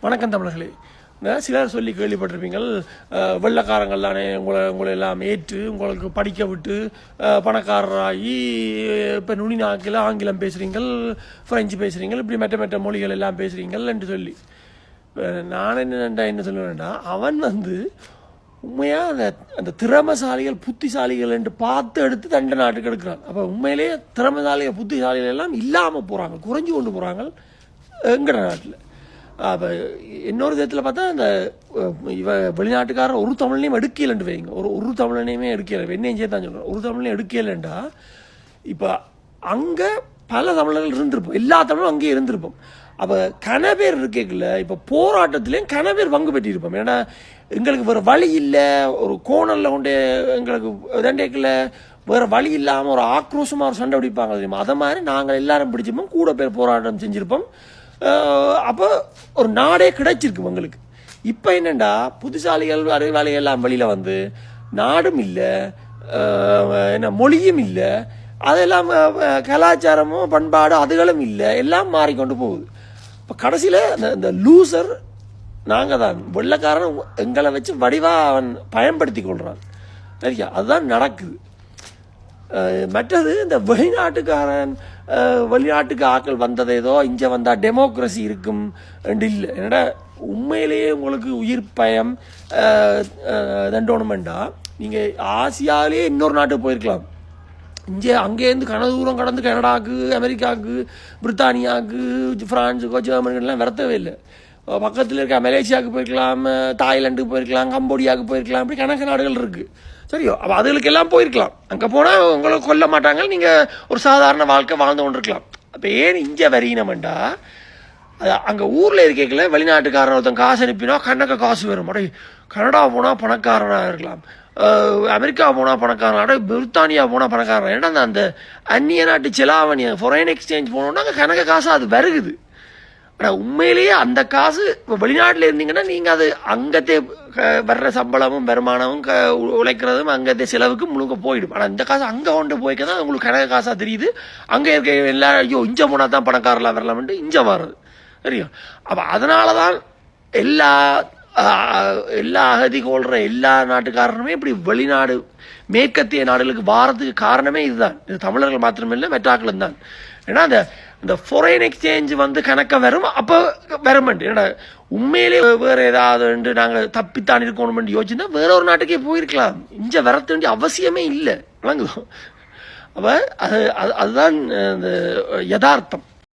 வணக்கம் தமிழர்களே. சிலர் சொல்லி கேள்விப்பட்டிருப்பீங்கள், வெள்ளக்காரங்கள் தானே உங்களை எல்லாம் ஏற்று உங்களுக்கு படிக்க விட்டு பணக்காரராகி இப்போ நுனி நாக்கில் ஆங்கிலம் பேசுகிறீங்கள், ஃப்ரெஞ்சு பேசுகிறீங்கள், இப்படி மற்ற மொழிகள் எல்லாம் பேசுகிறீங்கள் என்று சொல்லி நான் என்ன சொல்லுவேன்டா, அவன் உண்மையாக அந்த திறமசாலிகள் புத்திசாலிகள் என்று பார்த்து எடுத்து தண்டை நாட்டுக்கு எடுக்கிறான். அப்போ உண்மையிலேயே திறமசாலிகள் புத்திசாலிகள் எல்லாம் இல்லாமல் போகிறாங்க, குறைஞ்சி கொண்டு போகிறாங்க எங்கட நாட்டில். அப்போ இன்னொரு விதத்தில் பார்த்தா இந்த வெளிநாட்டுக்காரர் ஒரு தமிழ்லையும் எடுக்கலன்ட்டு வைங்க, ஒரு தமிழ்லையுமே எடுக்கலை, என்னையும் சேர்த்து தான் சொல்கிறேன், ஒரு தமிழ்லையும் எடுக்கலைண்டா இப்போ அங்கே பல தமிழர்கள் இருந்திருப்போம், எல்லா தமிழும் அங்கேயே இருந்திருப்போம். அப்போ கனபேர் இருக்கல, இப்போ போராட்டத்துலேயும் கனபேர் பங்கு பெற்றிருப்போம். ஏன்னா எங்களுக்கு வேறு வழி இல்லை, ஒரு கோணலில் கொண்டு எங்களுக்கு தண்டைக்கில் வேறு வழி இல்லாமல் ஒரு ஆக்ரோஷமாக ஒரு சண்டை பிடிப்பாங்க தெரியுமா, அதை மாதிரி நாங்கள் எல்லாரும் பிடிச்சிருப்போம், கூட பேர் போராட்டம் செஞ்சுருப்போம். அப்போ ஒரு நாடே கிடைச்சிருக்கு எங்களுக்கு. இப்போ என்னென்னா புத்திசாலிகள் அறிவாளிகள் எல்லாம் வெளியில் நாடும் இல்லை, என்ன மொழியும் இல்லை, அதெல்லாம் கலாச்சாரமும் பண்பாடு அதுகளும் இல்லை, எல்லாம் மாறிக்கொண்டு போகுது. இப்போ கடைசியில் இந்த லூசர் நாங்கள் தான், வெள்ளைக்காரன் எங்களை வச்சு வடிவாக அவன் பயன்படுத்தி கொள்கிறான். சரியா, அதுதான் நடக்குது. மற்றது இந்த வெளிநாட்டுக்கு ஆக்கள் வந்தது ஏதோ இங்கே வந்தால் டெமோக்ரஸி இருக்கும் என்று இல்லை. என்னடா உண்மையிலேயே உங்களுக்கு உயிர் பயம் தண்டோணுமெண்டா நீங்கள் ஆசியாவிலே இன்னொரு நாட்டுக்கு போயிருக்கலாம். அங்கேருந்து தூரம் கடந்து கனடாவுக்கு, அமெரிக்காவுக்கு, பிரித்தானியாவுக்கு, ஃப்ரான்ஸுக்கோ, ஜெர்மனிக்கெல்லாம் வரத்தவே இல்லை. பக்கத்தில் இருக்க மலேசியாவுக்கு போயிருக்கலாம், தாய்லாண்டுக்கு போயிருக்கலாம், கம்போடியாவுக்கு போயிருக்கலாம், இப்படி கணக்கு நாடுகள் இருக்குது. சரியோ, அப்போ அதுகளுக்கெல்லாம் போயிருக்கலாம். அங்கே போனால் உங்களை கொல்ல மாட்டாங்க, நீங்கள் ஒரு சாதாரண வாழ்க்கை வாழ்ந்து கொண்டிருக்கலாம். அப்போ ஏன் இங்கே வரையினமெண்டா, அது அங்கே ஊரில் இருக்கல வெளிநாட்டுக்காரன் ஒருத்தன் காசு அனுப்பினா கணக்க காசு வரும். அடே கனடா போனால் பணக்காரனாக இருக்கலாம், அமெரிக்கா போனால் பணக்காரன், பிரித்தானியா போனால் பணக்காரன். ஏன்னா அந்த அந்நிய நாட்டு செலாவணி ஃபாரின் எக்ஸ்சேஞ்ச் போனோம்னா அங்கே கணக்க காசு அது வருகுது. ஆனால் உண்மையிலேயே அந்த காசு இப்போ வெளிநாட்டில் இருந்தீங்கன்னா நீங்கள் அது அங்கத்தே வர்ற சம்பளமும் வருமானமும் உழைக்கிறதும் அங்கத்தே செலவுக்கு முழுக்க போயிடும். ஆனால் இந்த காசு அங்கே கொண்டு போய்க்க தான் உங்களுக்கு கணக்கு காசாக தெரியுது. அங்கே இருக்க எல்லாரும் ஐயோ இஞ்ச போனால் தான் பணக்காரலாம் வரலாம்ட்டு இஞ்ச வர்றது. சரியா, அப்போ அதனால தான் எல்லா அகதி கொள்கிற எல்லா நாட்டுக்காரனுமே இப்படி வெளிநாடு மேற்கத்திய நாடுகளுக்கு வாரத்துக்கு காரணமே இதுதான். இது தமிழர்கள் மாத்திரமில்லை, மெட்டாக்களும் தான். ஏன்னா இந்த ஃபாரின் எக்ஸ்சேஞ்ச் கணக்க வரும், அப்போ வரமெண்ட். ஏன்னா உண்மையிலே வேறு ஏதாவது நாங்கள் தப்பித்தான் இருக்கணும்னு யோசிச்சுன்னா வேற ஒரு நாட்டுக்கே போயிருக்கலாம், இங்கே வரத்த வேண்டிய அவசியமே இல்லை. விளங்குதோ? அப்போ அதுதான் இந்த யதார்த்தம்.